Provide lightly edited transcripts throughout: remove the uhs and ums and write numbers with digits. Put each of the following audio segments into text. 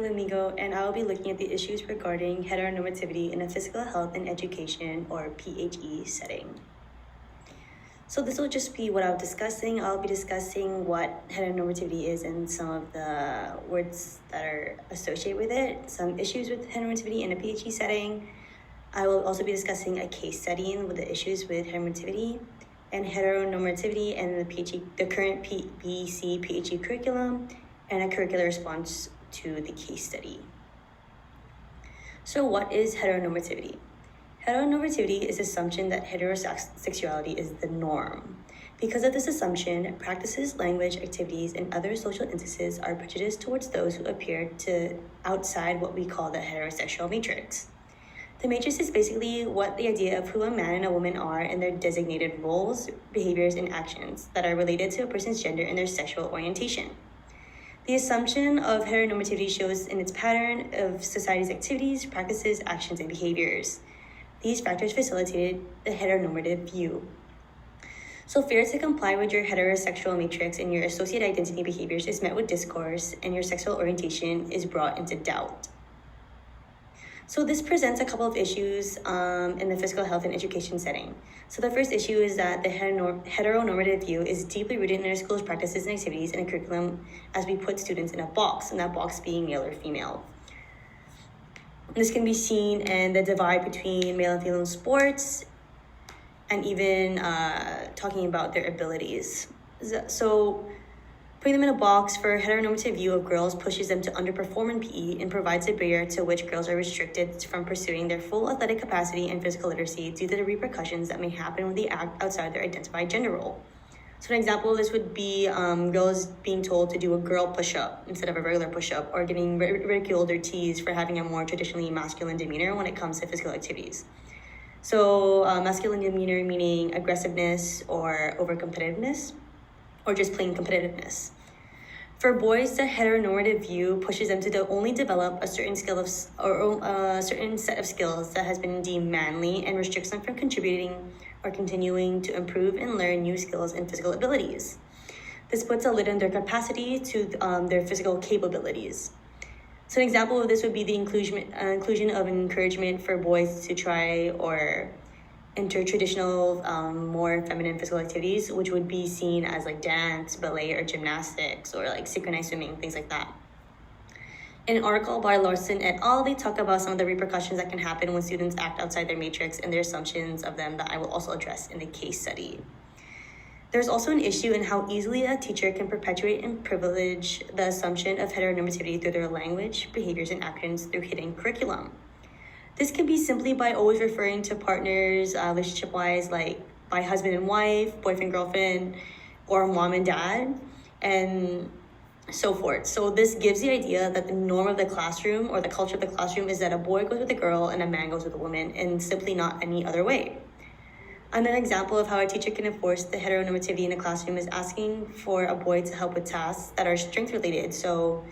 Lamigo, and I will be looking at the issues regarding heteronormativity in a physical health and education, or PHE, setting. So this will just be what I'll be discussing. I'll be discussing what heteronormativity is and some of the words that are associated with it, some issues with heteronormativity in a PHE setting. I will also be discussing a case study with the issues with heteronormativity and heteronormativity and the current BC PHE curriculum, and a curricular response to the case study. So what is heteronormativity? Heteronormativity is the assumption that heterosexuality is the norm. Because of this assumption, practices, language, activities, and other social instances are prejudiced towards those who appear to outside what we call the heterosexual matrix. The matrix is basically what the idea of who a man and a woman are and their designated roles, behaviors, and actions that are related to a person's gender and their sexual orientation. The assumption of heteronormativity shows in its pattern of society's activities, practices, actions, and behaviors. These factors facilitated the heteronormative view. So failure to comply with your heterosexual matrix and your associated identity behaviors is met with discourse, and your sexual orientation is brought into doubt. So this presents a couple of issues in the physical health and education setting. So the first issue is that the heteronormative view is deeply rooted in our school's practices and activities and a curriculum as we put students in a box, and that box being male or female. This can be seen in the divide between male and female sports, and even talking about their abilities. So putting them in a box for a heteronormative view of girls pushes them to underperform in PE and provides a barrier to which girls are restricted from pursuing their full athletic capacity and physical literacy due to the repercussions that may happen when they act outside their identified gender role. So an example of this would be girls being told to do a girl push-up instead of a regular push-up, or getting ridiculed or teased for having a more traditionally masculine demeanor when it comes to physical activities. So masculine demeanor meaning aggressiveness or over-competitiveness, or just plain competitiveness. For boys, the heteronormative view pushes them to only develop a certain skill or a certain set of skills that has been deemed manly, and restricts them from contributing or continuing to improve and learn new skills and physical abilities. This puts a lid on their capacity to their physical capabilities. So an example of this would be the inclusion of encouragement for boys to try or enter traditional, more feminine physical activities, which would be seen as like dance, ballet, or gymnastics, or like synchronized swimming, things like that. In an article by Larson et al., they talk about some of the repercussions that can happen when students act outside their matrix and their assumptions of them that I will also address in the case study. There's also an issue in how easily a teacher can perpetuate and privilege the assumption of heteronormativity through their language, behaviors, and actions through hidden curriculum. This can be simply by always referring to partners, relationship-wise, like by husband and wife, boyfriend, girlfriend, or mom and dad, and so forth. So this gives the idea that the norm of the classroom or the culture of the classroom is that a boy goes with a girl and a man goes with a woman, and simply not any other way. Another example of how a teacher can enforce the heteronormativity in a classroom is asking for a boy to help with tasks that are strength-related. So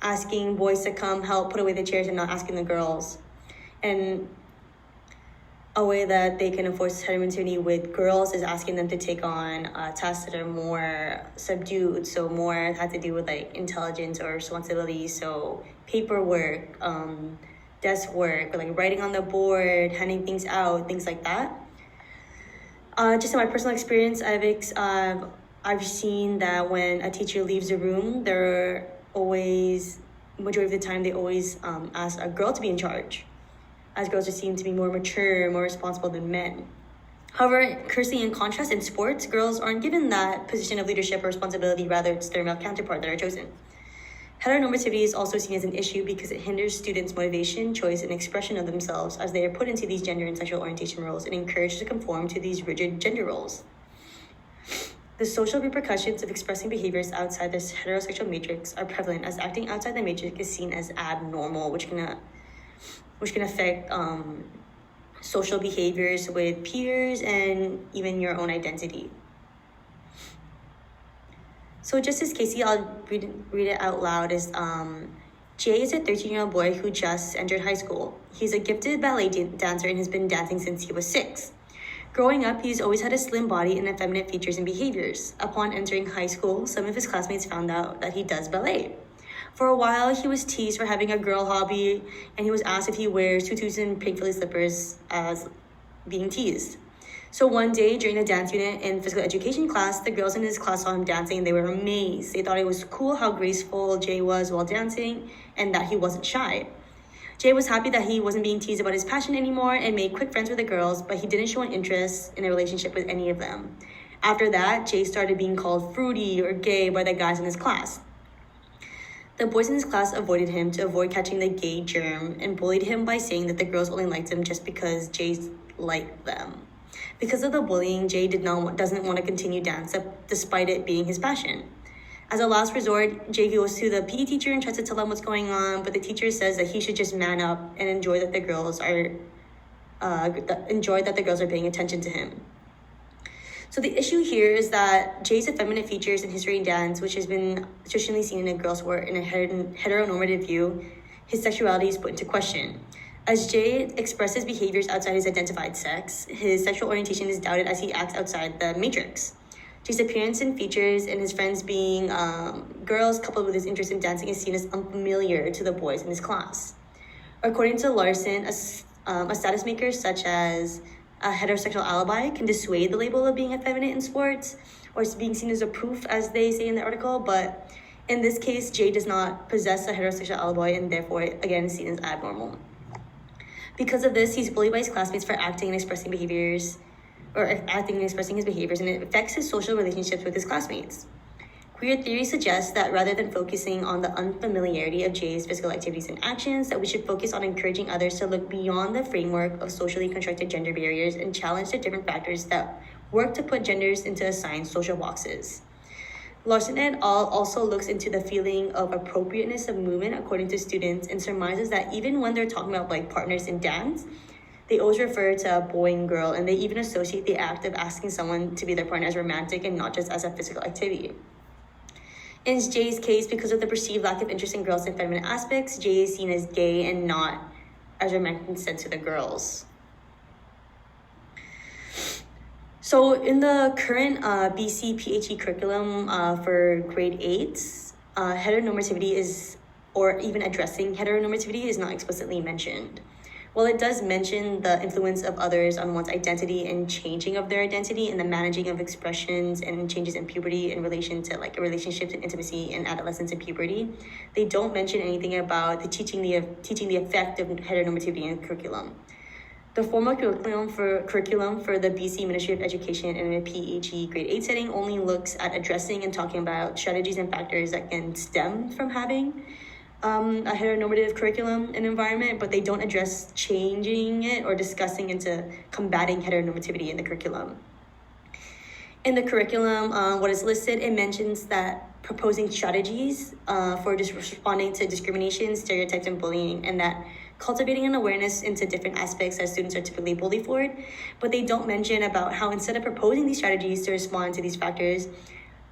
asking boys to come help put away the chairs and not asking the girls. And a way that they can enforce heteronormativity with girls is asking them to take on tasks that are more subdued, so more had to do with like intelligence or responsibility, so paperwork, desk work, or like writing on the board, handing things out, things like that. Just in my personal experience, I've seen that when a teacher leaves a room, majority of the time, they always ask a girl to be in charge, as girls just seem to be more mature, more responsible than men. However, curiously, in contrast, in sports, girls aren't given that position of leadership or responsibility, rather it's their male counterpart that are chosen. Heteronormativity is also seen as an issue because it hinders students' motivation, choice, and expression of themselves as they are put into these gender and sexual orientation roles and encouraged to conform to these rigid gender roles. The social repercussions of expressing behaviors outside this heterosexual matrix are prevalent, as acting outside the matrix is seen as abnormal, which can affect social behaviors with peers and even your own identity. So just as Casey, I'll read it out loud, is Jay is a 13-year-old boy who just entered high school. He's a gifted ballet dancer and has been dancing since he was 6. Growing up, he's always had a slim body and effeminate features and behaviors. Upon entering high school, some of his classmates found out that he does ballet. For a while, he was teased for having a girl hobby, and he was asked if he wears tutus and pink frilly slippers as being teased. So one day during the dance unit in physical education class, the girls in his class saw him dancing and they were amazed. They thought it was cool how graceful Jay was while dancing and that he wasn't shy. Jay was happy that he wasn't being teased about his passion anymore and made quick friends with the girls, but he didn't show an interest in a relationship with any of them. After that, Jay started being called fruity or gay by the guys in his class. The boys in his class avoided him to avoid catching the gay germ and bullied him by saying that the girls only liked him just because Jay liked them. Because of the bullying, Jay doesn't want to continue dance despite it being his passion. As a last resort, Jay goes to the PE teacher and tries to tell him what's going on, but the teacher says that he should just man up and enjoy that the girls are paying attention to him. So the issue here is that Jay's effeminate features in history and dance, which has been traditionally seen in girls who are in a heteronormative view, his sexuality is put into question. As Jay expresses behaviors outside his identified sex, his sexual orientation is doubted as he acts outside the matrix. Jay's appearance and features and his friends being girls coupled with his interest in dancing is seen as unfamiliar to the boys in his class. According to Larson, a status maker such as a heterosexual alibi can dissuade the label of being effeminate in sports or being seen as a proof, as they say in the article, but in this case, Jay does not possess a heterosexual alibi and therefore, again, is seen as abnormal. Because of this, he's bullied by his classmates for acting and expressing his behaviors, and it affects his social relationships with his classmates. Queer theory suggests that rather than focusing on the unfamiliarity of Jay's physical activities and actions, that we should focus on encouraging others to look beyond the framework of socially constructed gender barriers and challenge the different factors that work to put genders into assigned social boxes. Larson et al. Also looks into the feeling of appropriateness of movement according to students and surmises that even when they're talking about like partners in dance, they always refer to a boy and girl, and they even associate the act of asking someone to be their partner as romantic and not just as a physical activity. In Jay's case, because of the perceived lack of interest in girls and feminine aspects, Jay is seen as gay and not as romantic and said to the girls. So in the current BC PHE curriculum for grade 8, heteronormativity is, or even addressing heteronormativity is not explicitly mentioned. While it does mention the influence of others on one's identity and changing of their identity and the managing of expressions and changes in puberty in relation to like relationships and intimacy in adolescence and puberty, they don't mention anything about the teaching the effect of heteronormativity in curriculum. The formal curriculum for the BC Ministry of Education in a PHE grade 8 setting only looks at addressing and talking about strategies and factors that can stem from having a heteronormative curriculum and environment, but they don't address changing it or discussing into combating heteronormativity in the curriculum. In the curriculum, what is listed, it mentions that proposing strategies for responding to discrimination, stereotypes, and bullying, and that cultivating an awareness into different aspects that students are typically bullied for, but they don't mention about how instead of proposing these strategies to respond to these factors,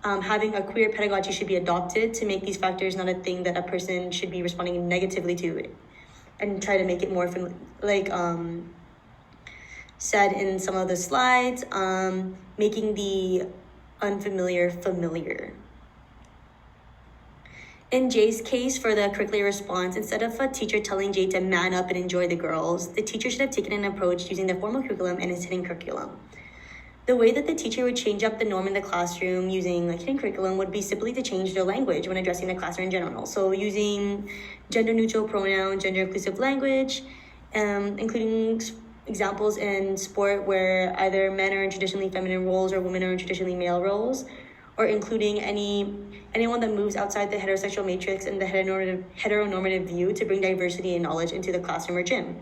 having a queer pedagogy should be adopted to make these factors not a thing that a person should be responding negatively to, and try to make it more said in some of the slides, making the unfamiliar familiar. In Jay's case, for the curricular response, instead of a teacher telling Jay to man up and enjoy the girls, the teacher should have taken an approach using the formal curriculum and his hidden curriculum. The way that the teacher would change up the norm in the classroom using like hidden curriculum would be simply to change their language when addressing the classroom in general. So using gender-neutral pronouns, gender-inclusive language, including examples in sport where either men are in traditionally feminine roles or women are in traditionally male roles, or including anyone that moves outside the heterosexual matrix and the heteronormative view to bring diversity and knowledge into the classroom or gym.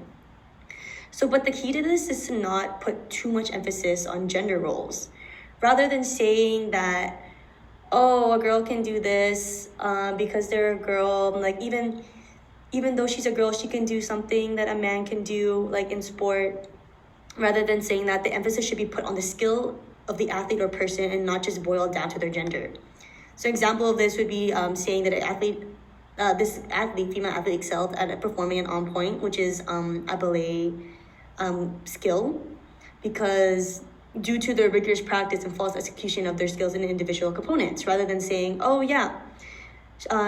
So, but the key to this is to not put too much emphasis on gender roles. Rather than saying that, oh, a girl can do this because they're a girl, like even though she's a girl, she can do something that a man can do, like in sport. Rather than saying that, the emphasis should be put on the skill of the athlete or person and not just boiled down to their gender. So an example of this would be saying that this female athlete excelled at performing an on point, which is a ballet skill, because due to their rigorous practice and flawless execution of their skills in individual components, rather than saying, oh yeah,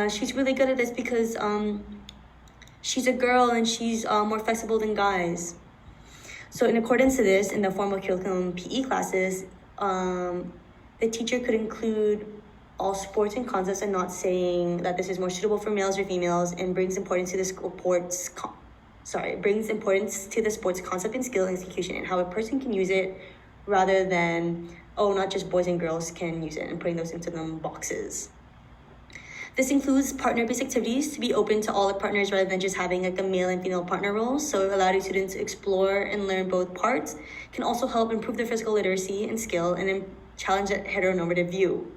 She's really good at this because she's a girl and she's more flexible than guys. So in accordance to this, in the formal curriculum PE classes, the teacher could include all sports and concepts and not saying that this is more suitable for males or females, and brings importance to the sports concept and skill execution and how a person can use it, rather than, oh, not just boys and girls can use it, and putting those into them boxes. This includes partner-based activities to be open to all the partners rather than just having like a male and female partner roles. So allowing students to explore and learn both parts can also help improve their physical literacy and skill, and then challenge that heteronormative view.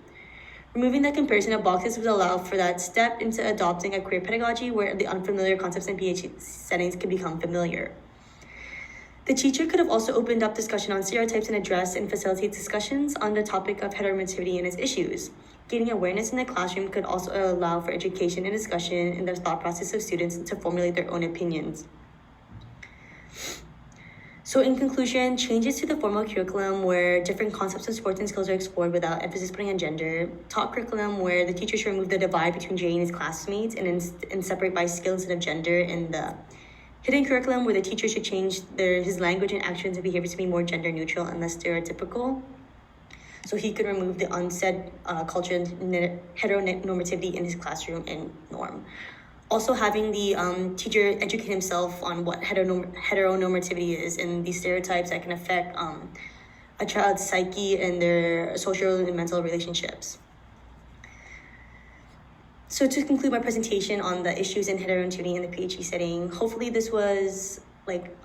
Removing the comparison of boxes would allow for that step into adopting a queer pedagogy where the unfamiliar concepts in PHE settings can become familiar. The teacher could have also opened up discussion on stereotypes and address and facilitate discussions on the topic of heteronormativity and its issues. Gaining awareness in the classroom could also allow for education and discussion in the thought process of students to formulate their own opinions. So in conclusion, changes to the formal curriculum where different concepts of sports and skills are explored without emphasis putting on gender. Top curriculum where the teacher should remove the divide between Jay and his classmates and separate by skill instead of gender. And the hidden curriculum where the teacher should change his language and actions and behaviors to be more gender neutral and less stereotypical. So he could remove the unsaid culture and heteronormativity in his classroom and norm. Also having the teacher educate himself on what heteronormativity is and these stereotypes that can affect a child's psyche and their social and mental relationships. So to conclude my presentation on the issues in heteronormativity in the PHE setting, hopefully this was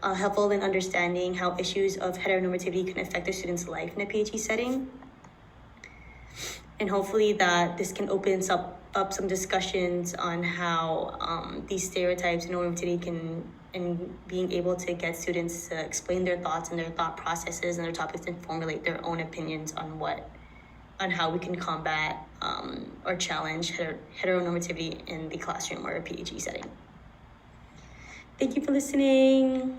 helpful in understanding how issues of heteronormativity can affect a student's life in a PHE setting. And hopefully that this can open up some discussions on how these stereotypes and normativity and being able to get students to explain their thoughts and their thought processes and their topics and formulate their own opinions on how we can combat or challenge heteronormativity in the classroom or a PHE setting. Thank you for listening.